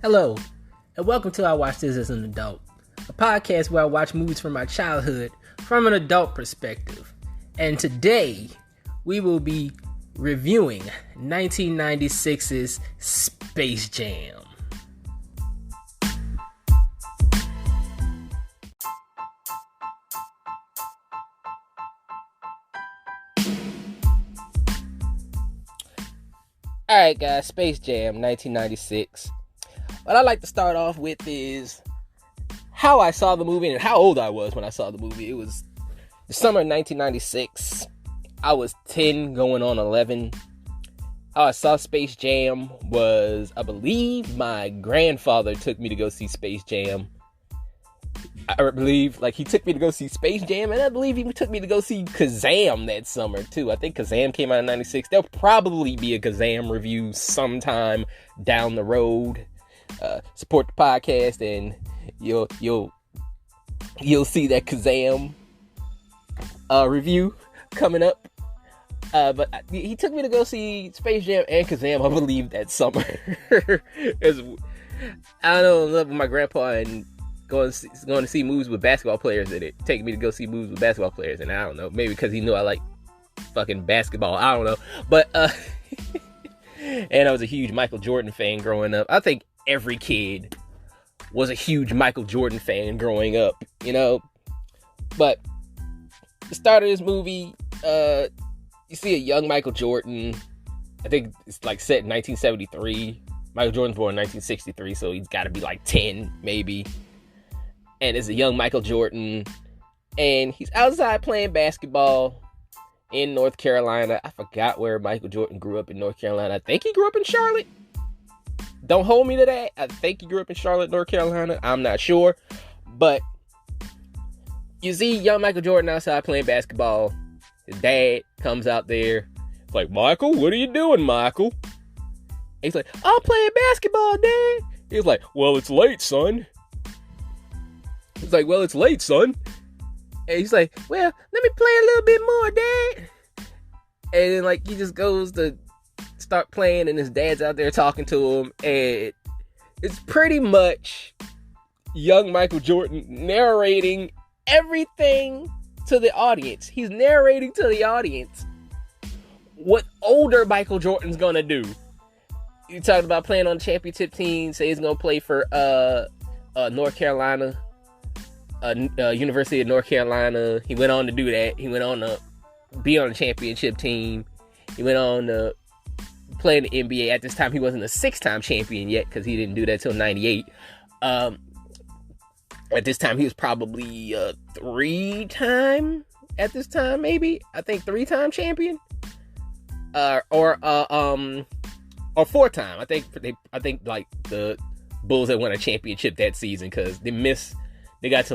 Hello, and welcome to I Watch This as an Adult, a podcast where I watch movies from my childhood from an adult perspective. And today, we will be reviewing 1996's Space Jam. Alright guys, Space Jam, 1996. What I'd like to start off with is how I saw the movie and how old I was when I saw the movie. It was the summer of 1996. I was 10 going on 11. How I saw Space Jam was, I believe my grandfather took me to go see Space Jam. I believe, he took me to go see Space Jam, and I believe he took me to go see Kazam that summer, too. I think Kazam came out in 96. There'll probably be a Kazam review sometime down the road. Support the podcast, and you'll see that Kazam review coming up. But he took me to go see Space Jam and Kazam, I believe, that summer. I don't know, my grandpa and going to see movies with basketball players in it. Taking me to go see movies with basketball players, and I don't know, maybe because he knew I like fucking basketball. I don't know, but and I was a huge Michael Jordan fan growing up. I think every kid was a huge Michael Jordan fan growing up, you know. But the start of this movie, you see a young Michael Jordan. I think it's set in 1973. Michael Jordan's born in 1963, so he's got to be 10 maybe. And it's a young Michael Jordan, and he's outside playing basketball in North Carolina. I forgot where Michael Jordan grew up in North Carolina. I think he grew up in Charlotte. Don't hold me to that. I think he grew up in Charlotte, North Carolina. I'm not sure. But you see young Michael Jordan outside playing basketball. His dad comes out there. It's like, Michael, what are you doing, Michael? And he's like, I'm playing basketball, Dad. He's like, well, it's late, son. He's like, well, it's late, son. And he's like, well, let me play a little bit more, Dad. And then, he just goes to start playing, and his dad's out there talking to him, and it's pretty much young Michael Jordan narrating everything to the audience. He's narrating to the audience what older Michael Jordan's gonna do. You talking about playing on the championship team, say he's gonna play for North Carolina, University of North Carolina. He went on to do that. He went on to be on the championship team. He went on to play in the NBA. At this time, he wasn't a 6-time champion yet, because he didn't do that till 98. At this time, he was probably a 3-time, at this time, maybe. I think 3-time champion. Or 4-time. I think the Bulls had won a championship that season, because they got to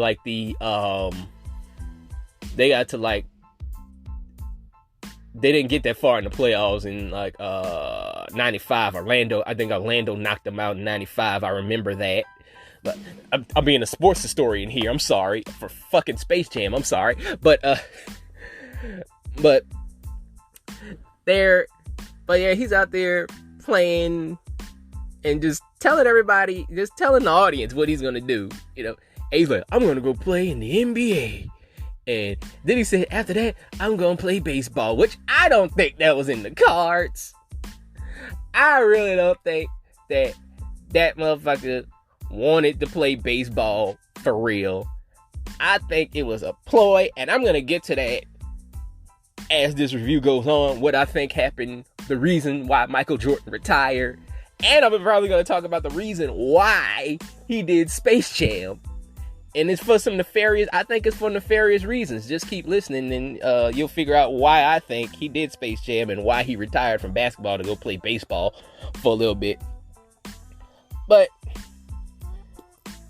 they didn't get that far in the playoffs in 95. I think Orlando knocked them out in 95. I remember that. But I'm being a sports historian here. I'm sorry for fucking Space Jam. I'm sorry, but yeah, he's out there playing and just telling everybody, just telling the audience what he's gonna do. You know, and he's like, I'm gonna go play in the NBA. And then he said, after that, I'm going to play baseball, which I don't think that was in the cards. I really don't think that motherfucker wanted to play baseball for real. I think it was a ploy, and I'm going to get to that as this review goes on, what I think happened, the reason why Michael Jordan retired, and I'm probably going to talk about the reason why he did Space Jam. And it's for some nefarious, I think it's for nefarious reasons. Just keep listening, and you'll figure out why I think he did Space Jam and why he retired from basketball to go play baseball for a little bit. But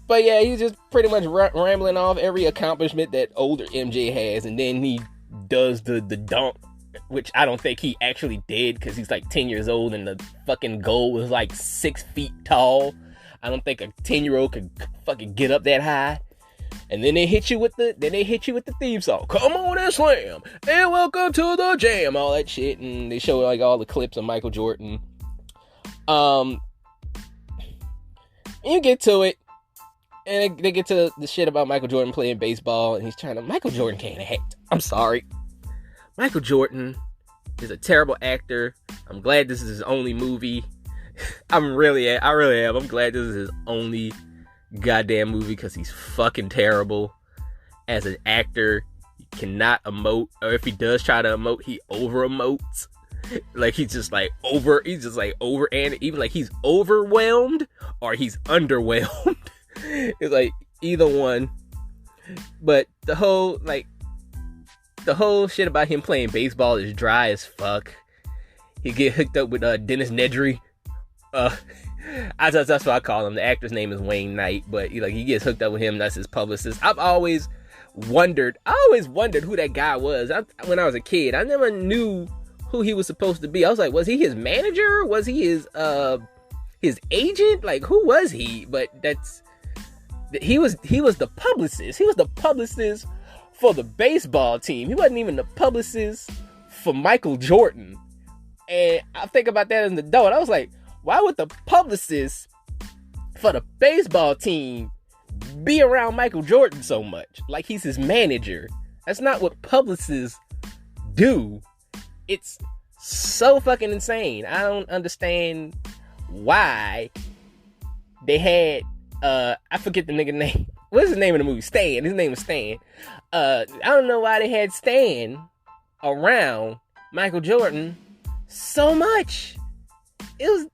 yeah, he's just pretty much rambling off every accomplishment that older MJ has, and then he does the dunk, which I don't think he actually did, because he's 10 years old and the fucking goal was 6 feet tall. I don't think a 10-year-old could fucking get up that high. And then they hit you with the theme song. Come on and slam, and welcome to the jam. All that shit, and they show all the clips of Michael Jordan. And you get to it, and they get to the shit about Michael Jordan playing baseball, and he's trying to... Michael Jordan can't act. I'm sorry. Michael Jordan is a terrible actor. I'm glad this is his only movie. I really am. I'm glad this is his only goddamn movie because he's fucking terrible as an actor. He cannot emote, or if he does try to emote, he over emotes. Like he's just like over, and even like he's overwhelmed or he's underwhelmed. It's like either one. But the whole shit about him playing baseball is dry as fuck. He get hooked up with Dennis Nedry. That's what I call him. The actor's name is Wayne Knight, but he gets hooked up with him. That's his publicist. I've always wondered who that guy was. When I was a kid, I never knew who he was supposed to be. I was like, was he his manager? Was he his agent? Like, who was he? But he was the publicist. He was the publicist for the baseball team. He wasn't even the publicist for Michael Jordan. And I think about that as an adult. I was like, why would the publicist for the baseball team be around Michael Jordan so much? Like he's his manager. That's not what publicists do. It's so fucking insane. I don't understand why they had I forget the nigga name. What's his name in the movie? Stan. His name was Stan. I don't know why they had Stan around Michael Jordan so much. It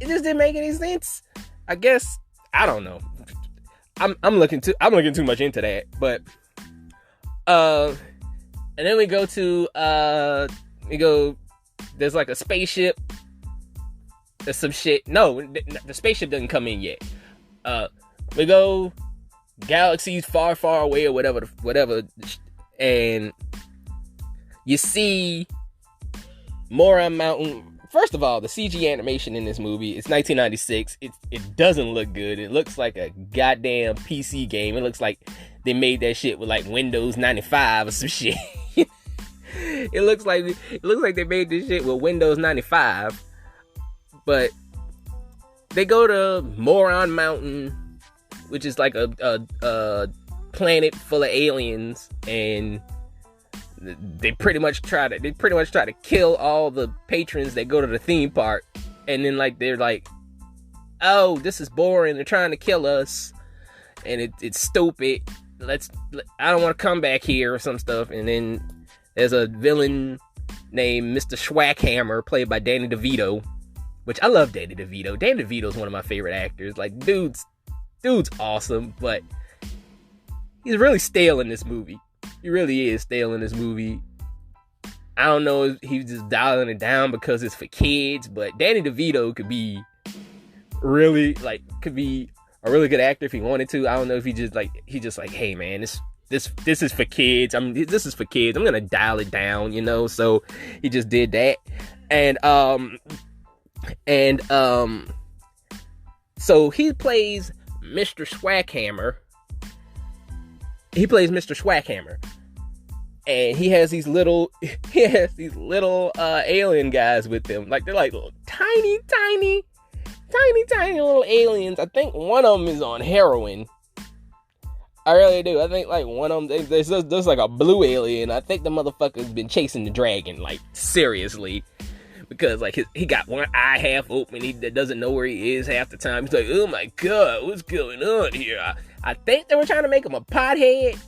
just didn't make any sense. I guess I don't know. I'm looking too much into that. But and then we go to there's like a spaceship. There's some shit. No, the spaceship doesn't come in yet. We go galaxies far, far away or whatever, and you see Moron Mountain. First of all, the CG animation in this movie, it's 1996. It doesn't look good. It looks like a goddamn PC game. It looks like they made that shit with like Windows 95 or some shit. It looks like they made this shit with Windows 95. But they go to Moron Mountain, which is like a planet full of aliens, and they pretty much try to kill all the patrons that go to the theme park. And then they're like, oh, this is boring, they're trying to kill us, and it's stupid, I don't want to come back here or some stuff. And then there's a villain named Mr. Schwackhammer, played by Danny DeVito, which I love. Danny DeVito is one of my favorite actors. Like, dude's awesome, but he's really stale in this movie. He really is stale in this movie. I don't know if he's just dialing it down because it's for kids, but Danny DeVito could be a really good actor if he wanted to. I don't know if he's just like, hey man, this is for kids. This is for kids. I'm gonna dial it down, So he just did that, and so he plays Mr. Schwackhammer. And he has these little alien guys with him. Like, they're like little tiny little aliens. I think one of them is on heroin. I really do. I think like one of them, there's like a blue alien. I think the motherfucker's been chasing the dragon, like seriously. Because like he got one eye half open, he doesn't know where he is half the time. He's like, oh my god, what's going on here? I think they were trying to make him a pothead,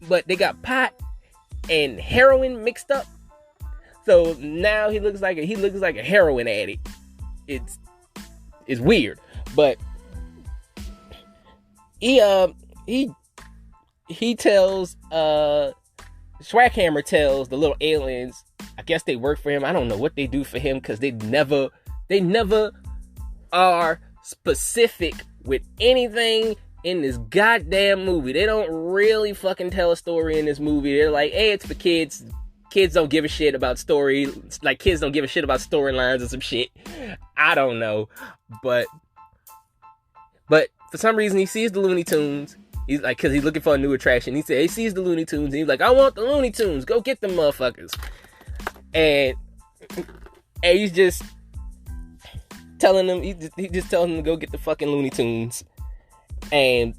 but they got pot and heroin mixed up. So now he looks like a heroin addict. It's weird, but he tells Schwackhammer tells the little aliens, I guess they work for him. I don't know what they do for him, because they never are specific with anything in this goddamn movie. They don't really fucking tell a story in this movie. They're like, hey, it's for kids. Kids don't give a shit about story. Like, kids don't give a shit about storylines or some shit. I don't know. But for some reason, he sees the Looney Tunes. He's like, because he's looking for a new attraction. He sees the Looney Tunes, and he's like, I want the Looney Tunes. Go get them motherfuckers. And he's just telling them, he just telling them to go get the fucking Looney Tunes, and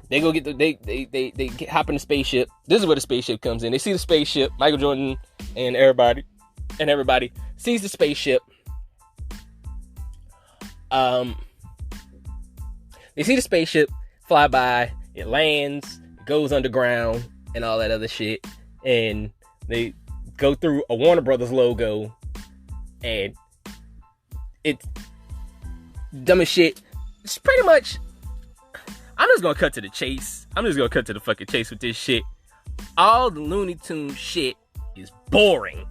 they go get they hop in the spaceship. This is where the spaceship comes in. They see the spaceship. Michael Jordan and everybody sees the spaceship. They see the spaceship fly by. It lands, it goes underground, and all that other shit. And they go through a Warner Brothers logo, and it's dumb as shit. It's pretty much. I'm just gonna cut to the chase. I'm just gonna cut to the fucking chase with this shit. All the Looney Tunes shit is boring.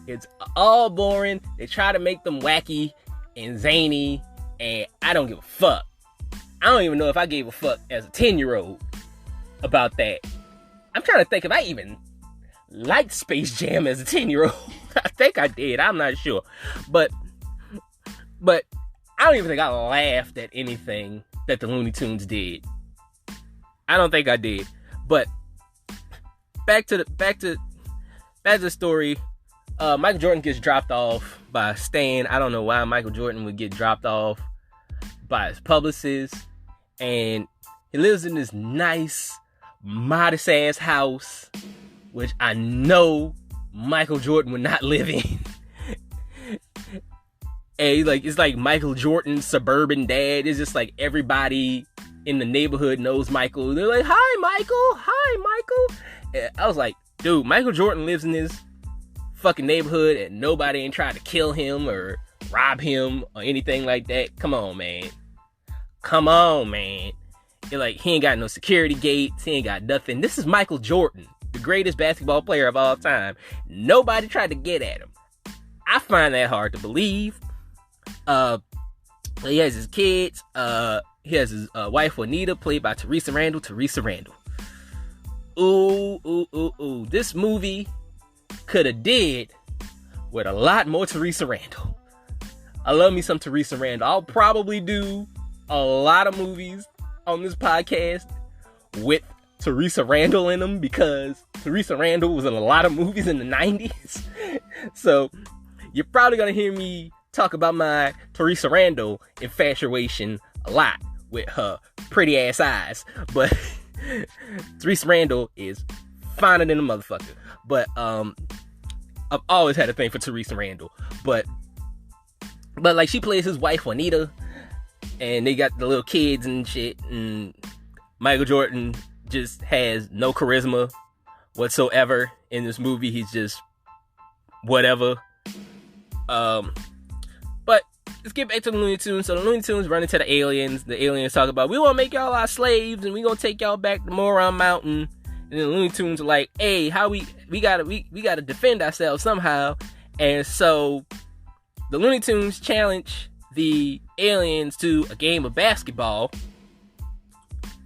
It's all boring. They try to make them wacky and zany, and I don't give a fuck. I don't even know if I gave a fuck as a 10-year-old about that. I'm trying to think if I even liked Space Jam as a 10-year-old. I think I did. I'm not sure. But I don't even think I laughed at anything that the Looney Tunes did. I don't think I did. But back to the story. Michael Jordan gets dropped off by Stan. I don't know why Michael Jordan would get dropped off by his publicist. And he lives in this nice, modest-ass house, which I know Michael Jordan would not live in. And it's like Michael Jordan's suburban dad. It's just like everybody in the neighborhood knows Michael. They're like, "Hi, Michael. Hi, Michael." And I was like, dude, Michael Jordan lives in this fucking neighborhood and nobody ain't trying to kill him or rob him or anything like that. Come on, man. You're like, he ain't got no security gates. He ain't got nothing. This is Michael Jordan, the greatest basketball player of all time. Nobody tried to get at him. I find that hard to believe. He has his kids. He has his wife, Juanita, played by Theresa Randle. Ooh. This movie could have did with a lot more Theresa Randle. I love me some Theresa Randle. I'll probably do a lot of movies on this podcast with Theresa Randle in them because Theresa Randle was in a lot of movies in the 90s. So you're probably going to hear me talk about my Theresa Randle infatuation a lot with her pretty ass eyes. But Theresa Randle is finer than a motherfucker. But I've always had a thing for Theresa Randle. But like, she plays his wife Juanita, and they got the little kids and shit, and Michael Jordan just has no charisma whatsoever in this movie. He's just whatever. But let's get back to the Looney Tunes. So the Looney Tunes run into the aliens. The aliens talk about, we want to make y'all our slaves, and we gonna take y'all back to Moron Mountain. And the Looney Tunes are like, hey, how we gotta defend ourselves somehow. And so the Looney Tunes challenge the aliens to a game of basketball,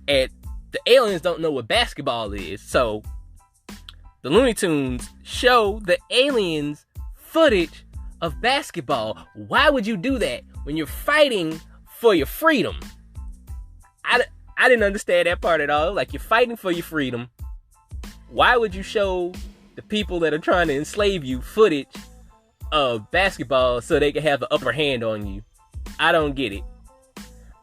and the aliens don't know what basketball is, so the Looney Tunes show the aliens footage of basketball. Why would you do that when you're fighting for your freedom? I didn't understand that part at all. Like, you're fighting for your freedom. Why would you show the people that are trying to enslave you footage of basketball so they can have the upper hand on you? I don't get it.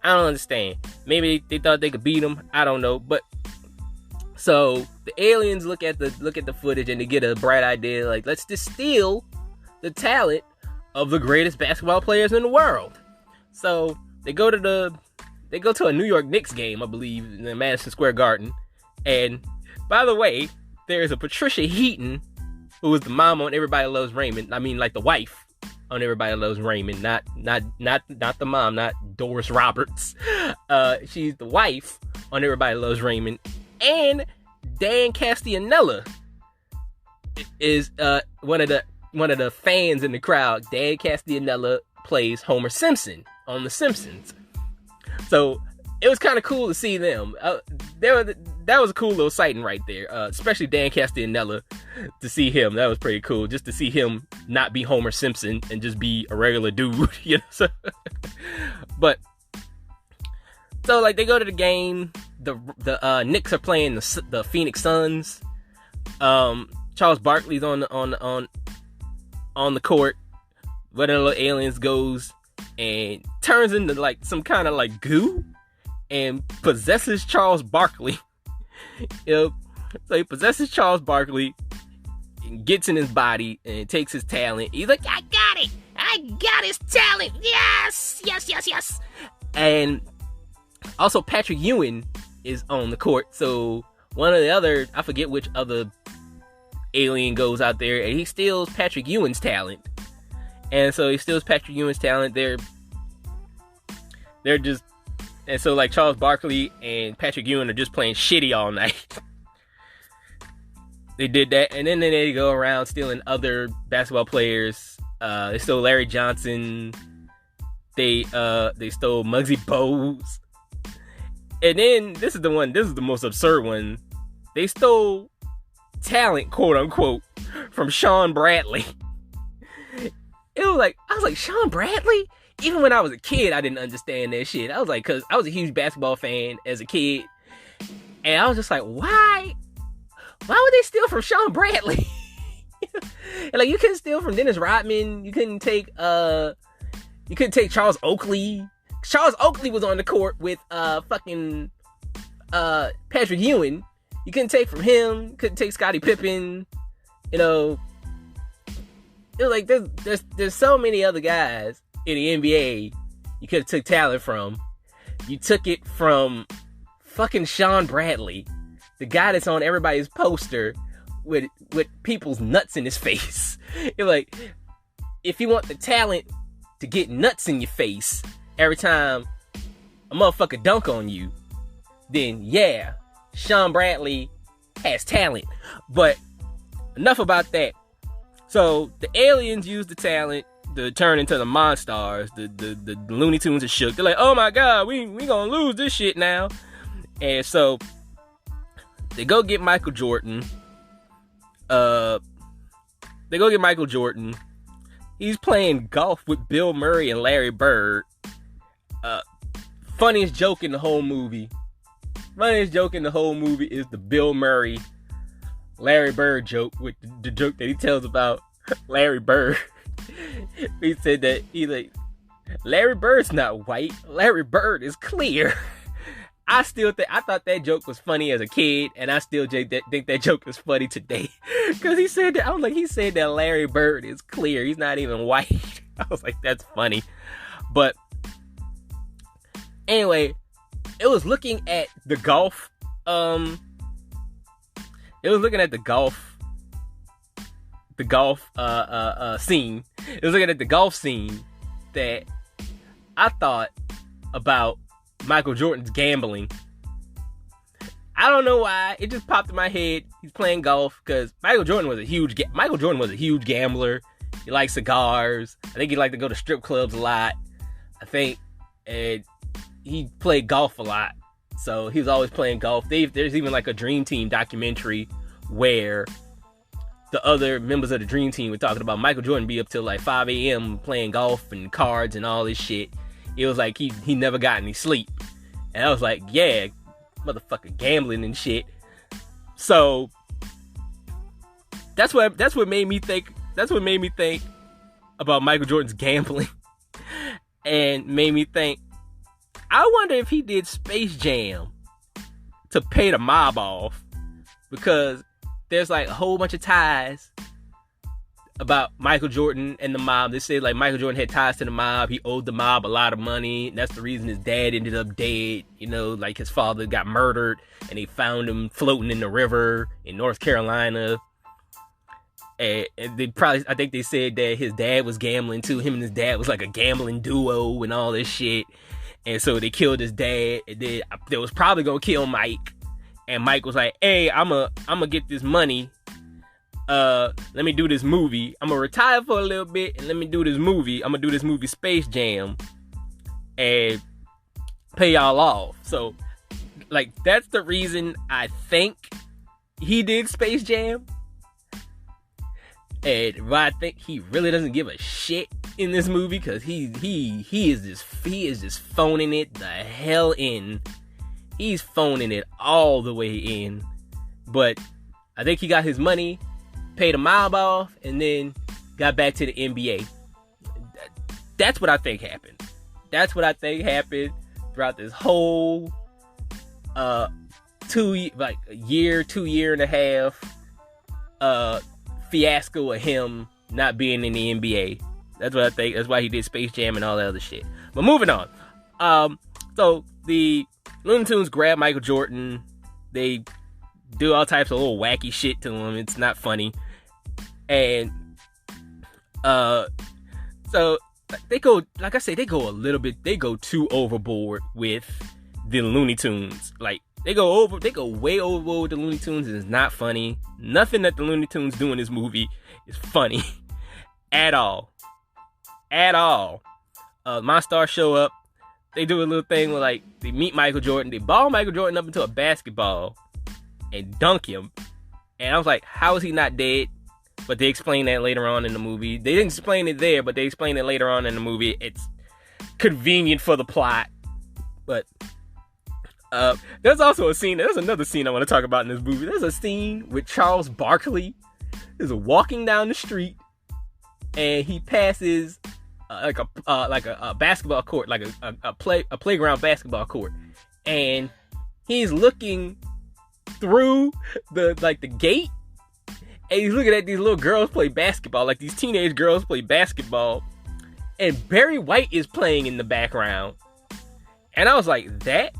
I don't understand. Maybe they thought they could beat them. I don't know. But so the aliens look at the footage and they get a bright idea. Like, let's just steal the talent of the greatest basketball players in the world. So they go to a New York Knicks game, I believe, in the Madison Square Garden. And by the way, there's a Patricia Heaton, who was the mom on Everybody Loves Raymond. I mean, like the wife on Everybody Loves Raymond, not the mom, not Doris Roberts. She's the wife on Everybody Loves Raymond, and Dan Castellaneta is one of the fans in the crowd. Dan Castellaneta plays Homer Simpson on The Simpsons, so it was kind of cool to see them. That was a cool little sighting right there, especially Dan Castellaneta. To see him, that was pretty cool. Just to see him not be Homer Simpson and just be a regular dude, you know. So, but so like, they go to the game. The Knicks are playing the Phoenix Suns. Charles Barkley's on the court. One of the little aliens goes and turns into like some kind of like goo and possesses Charles Barkley. So he possesses Charles Barkley and gets in his body and takes his talent. He's like, I got it! I got his talent! Yes! Yes! And also Patrick Ewing is on the court. So one of the other, I forget which other alien goes out there, and he steals Patrick Ewing's talent. And so he steals Patrick Ewing's talent. They're just, and so like Charles Barkley and Patrick Ewing are just playing shitty all night. They did that, and then they go around stealing other basketball players. They stole Larry Johnson. They stole Muggsy Bogues. And then this is the most absurd one. They stole talent, quote unquote, from Sean Bradley. I was like, Sean Bradley? Even when I was a kid, I didn't understand that shit. I was like, cause I was a huge basketball fan as a kid. And I was just like, why would they steal from Sean Bradley? And like, you couldn't steal from Dennis Rodman. You couldn't take Charles Oakley. Charles Oakley was on the court with Patrick Ewing. You couldn't take from him. Couldn't take Scottie Pippen. You know, it was like there's so many other guys in the NBA you could have took talent from. You took it from fucking Sean Bradley, the guy that's on everybody's poster with people's nuts in his face. You're like, if you want the talent to get nuts in your face every time a motherfucker dunk on you, then yeah, Sean Bradley has talent. But enough about that. So the aliens use the talent to turn into the Monstars. The Looney Tunes are shook. They're like, oh my god, we gonna lose this shit now. And so they go get Michael Jordan. He's playing golf with Bill Murray and Larry Bird. Funniest joke in the whole movie. Is the Bill Murray Larry Bird joke, with the joke that he tells about Larry Bird. He said that Larry Bird's not white. Larry Bird is clear. I thought that joke was funny as a kid, and I still think that joke is funny today. Because he said that, he said that Larry Bird is clear. He's not even white. I was like, that's funny. But anyway, it was looking at the golf. Scene. It was looking at the golf scene that I thought about Michael Jordan's gambling. I don't know why. It just popped in my head. He's playing golf because Michael Jordan was a huge gambler. He liked cigars. I think he liked to go to strip clubs a lot. I think, and he played golf a lot. So he was always playing golf. There's even like a Dream Team documentary where the other members of the Dream Team were talking about Michael Jordan be up till like 5 a.m. playing golf and cards and all this shit. It was like he never got any sleep. And I was like, yeah, motherfucker gambling and shit. So that's what made me think about Michael Jordan's gambling. And made me think, I wonder if he did Space Jam to pay the mob off, because there's like a whole bunch of ties about Michael Jordan and the mob. They say like Michael Jordan had ties to the mob. He owed the mob a lot of money. And that's the reason his dad ended up dead. You know, like his father got murdered and they found him floating in the river in North Carolina. And I think they said that his dad was gambling too. Him and his dad was like a gambling duo and all this shit. And so they killed his dad. And then they was probably gonna kill Mike. And Mike was like, hey, I'm gonna get this money. Let me do this movie. I'm gonna retire for a little bit and let me do this movie. I'm gonna do this movie Space Jam and pay y'all off. So, like, that's the reason I think he did Space Jam. And I think he really doesn't give a shit in this movie, because he is just phoning it the hell in. He's phoning it all the way in. But I think he got his money, paid a mob off, and then got back to the NBA. That's what I think happened. That's what I think happened throughout this whole 2 year and a half fiasco of him not being in the NBA. That's what I think. That's why he did Space Jam and all that other shit. But moving on. So the Looney Tunes grab Michael Jordan. They do all types of little wacky shit to him. It's not funny. And so they go, like I say, they go too overboard with the Looney Tunes. Like, they go way overboard with the Looney Tunes, and it's not funny. Nothing that the Looney Tunes do in this movie is funny at all. Monstars show up. They do a little thing where, like, they meet Michael Jordan. They ball Michael Jordan up into a basketball and dunk him. And I was like, how is he not dead? But they explain that later on in the movie. They didn't explain it there, but they explain it later on in the movie. It's convenient for the plot. But there's also a scene. There's another scene I want to talk about in this movie. There's a scene with Charles Barkley. He's walking down the street, and he passes like a basketball court, like a playground basketball court, and he's looking through the gate, and he's looking at these little girls play basketball, like these teenage girls play basketball, and Barry White is playing in the background, and I was like, that's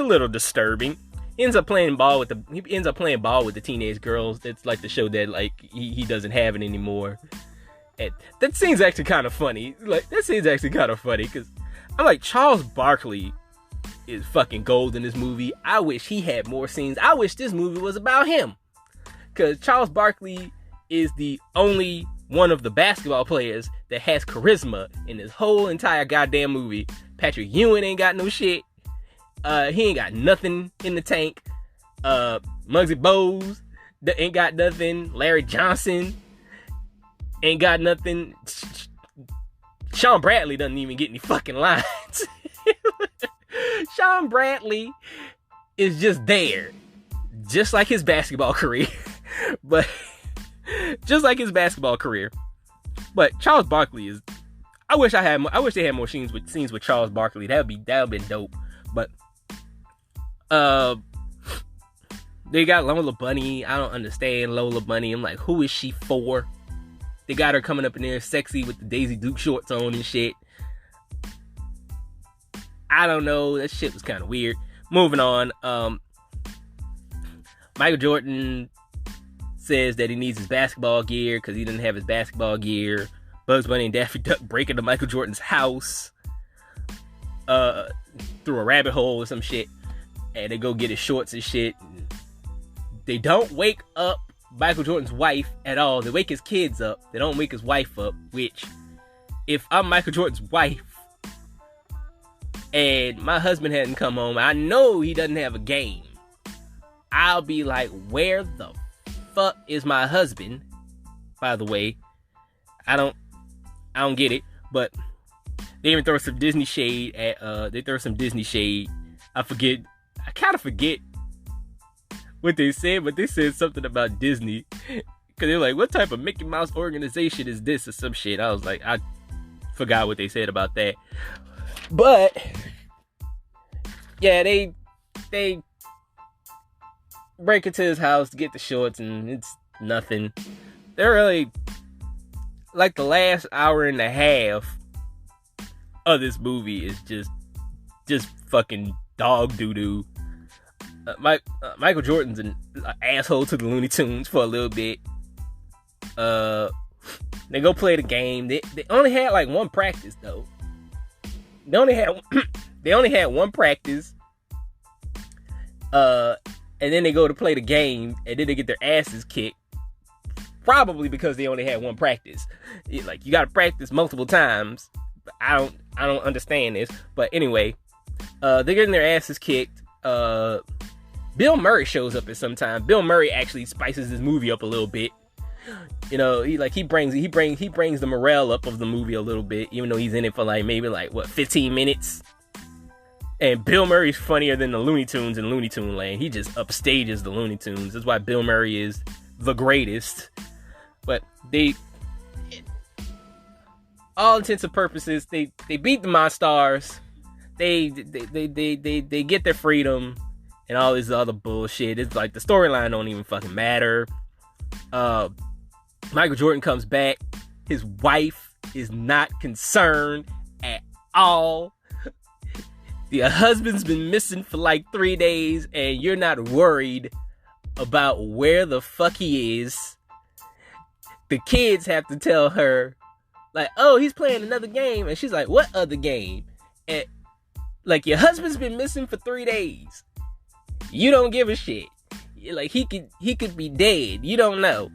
a little disturbing. He ends up playing ball with the teenage girls. It's like to show that, like, he doesn't have it anymore. And that scene's actually kind of funny. Because I'm like, Charles Barkley is fucking gold in this movie. I wish he had more scenes. I wish this movie was about him. Because Charles Barkley is the only one of the basketball players that has charisma in this whole entire goddamn movie. Patrick Ewing ain't got no shit. He ain't got nothing in the tank. Muggsy Bogues ain't got nothing. Larry Johnson ain't got nothing. Sean Bradley doesn't even get any fucking lines. Sean Bradley is just there. Just like his basketball career. But Charles Barkley is, I wish they had more scenes with Charles Barkley. That would have been dope. But they got Lola Bunny. I don't understand Lola Bunny. I'm like, who is she for? They got her coming up in there sexy with the Daisy Duke shorts on and shit. I don't know. That shit was kind of weird. Moving on. Michael Jordan says that he needs his basketball gear because he didn't have his basketball gear. Bugs Bunny and Daffy Duck break into Michael Jordan's house through a rabbit hole or some shit, and they go get his shorts and shit. They don't wake up Michael Jordan's wife at all. They wake his kids up. They don't wake his wife up, which, if I'm Michael Jordan's wife and my husband hadn't come home, I know he doesn't have a game, I'll be like, where the fuck is my husband? By the way, I don't get it, but they even throw some Disney shade at, I kind of forget what they said, but they said something about Disney, because they're like, what type of Mickey Mouse organization is this, or some shit. I was like, I forgot what they said about that. But yeah, they break into his house to get the shorts, and it's nothing. They're really, like, the last hour and a half of this movie is just fucking dog doo-doo. Michael Jordan's an asshole to the Looney Tunes for a little bit. They go play the game. They only had like one practice though. They only had one practice. And then they go to play the game, and then they get their asses kicked. Probably because they only had one practice. Like, you gotta practice multiple times. I don't understand this. But anyway, they're getting their asses kicked. Bill Murray shows up at some time. Bill Murray actually spices this movie up a little bit. You know, he brings the morale up of the movie a little bit, even though he's in it for maybe 15 minutes. And Bill Murray's funnier than the Looney Tunes in Looney Tune Land. He just upstages the Looney Tunes. That's why Bill Murray is the greatest. But all intents and purposes, they beat the Monstars. They get their freedom and all this other bullshit. It's like the storyline don't even fucking matter. Michael Jordan comes back. His wife is not concerned at all. The husband's been missing for like 3 days, and you're not worried about where the fuck he is. The kids have to tell her, like, oh, he's playing another game. And she's like, what other game? And like, your husband's been missing for 3 days. You don't give a shit. Like, he could be dead. You don't know.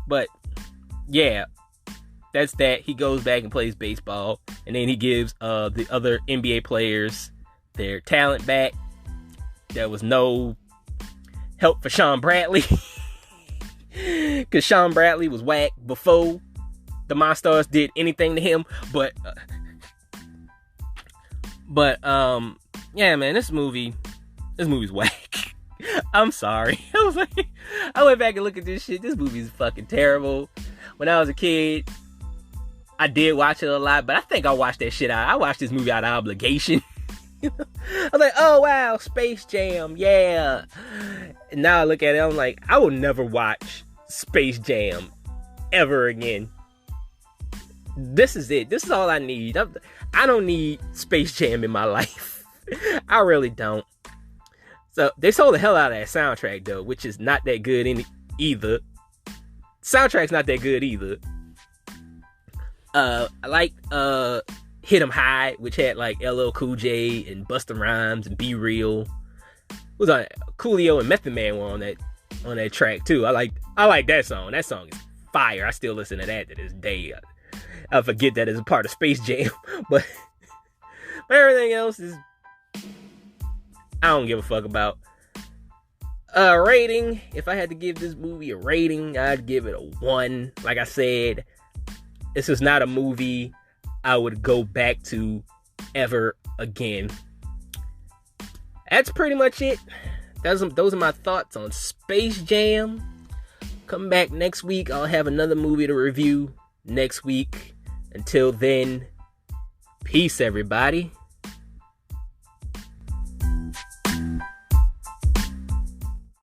But yeah, that's that. He goes back and plays baseball, and then he gives the other NBA players their talent back. There was no help for Sean Bradley because Sean Bradley was whack before the Monstars did anything to him. But yeah, man, this movie's whack. I'm sorry. I went back and looked at this shit. This movie's fucking terrible. When I was a kid, I did watch it a lot, but I think I watched that shit out. I watched this movie out of obligation. I was like, oh wow, Space Jam, yeah. And now I look at it, I'm like, I will never watch Space Jam ever again. This is it. This is all I need. I don't need Space Jam in my life. I really don't. So they sold the hell out of that soundtrack though, which is not that good either. Soundtrack's not that good either. I like Hit 'Em High, which had like LL Cool J and Busta Rhymes and Be Real. It was on Coolio and Method Man were on that track too. I like that song. That song is fire. I still listen to that to this day. I forget that it's a part of Space Jam, but everything else is I don't give a fuck about. Rating. If I had to give this movie a rating, I'd give it a 1. Like I said, this is not a movie I would go back to ever again. That's pretty much it. Those are my thoughts on Space Jam. Come back next week. I'll have another movie to review next week. Until then, peace, everybody.